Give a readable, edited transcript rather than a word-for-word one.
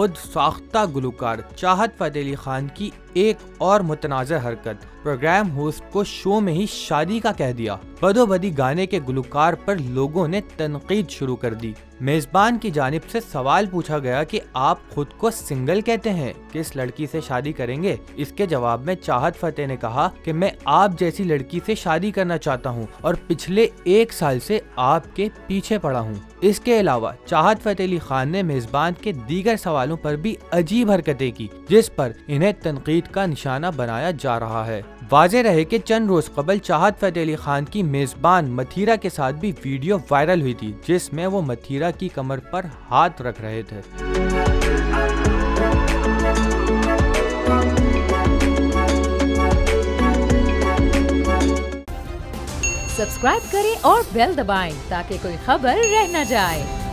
खुद साख्ता गुलकार चाहत फ़तेह अली खान की एक और मुतनाज़ हरकत, प्रोग्राम होस्ट को शो में ही शादी का कह दिया। बदोबदी गाने के गुलकार पर लोगों ने तनकीद शुरू कर दी। मेज़बान की जानिब से सवाल पूछा गया कि आप खुद को सिंगल कहते हैं, किस लड़की से शादी करेंगे। इसके जवाब में चाहत फ़तेह ने कहा कि मैं आप जैसी लड़की से शादी करना चाहता हूं और पिछले 1 साल से आपके पीछे पड़ा हूं। इसके अलावा चाहत फ़तेह अली खान ने मेज़बान के दीगर सवालों पर भी अजीब हरकतें की, जिस पर इन्हें तनकीद का निशाना बनाया जा रहा है। वाज़ेह रहे कि चंद रोज कबल चाहत फ़तेह अली खान की मेज़बान मथीरा के साथ भी वीडियो वायरल हुई थी, जिसमें वो मथीरा की कमर पर हाथ रख रहे थे। सब्सक्राइब करें और बेल दबाएं ताकि कोई खबर रह न जाए।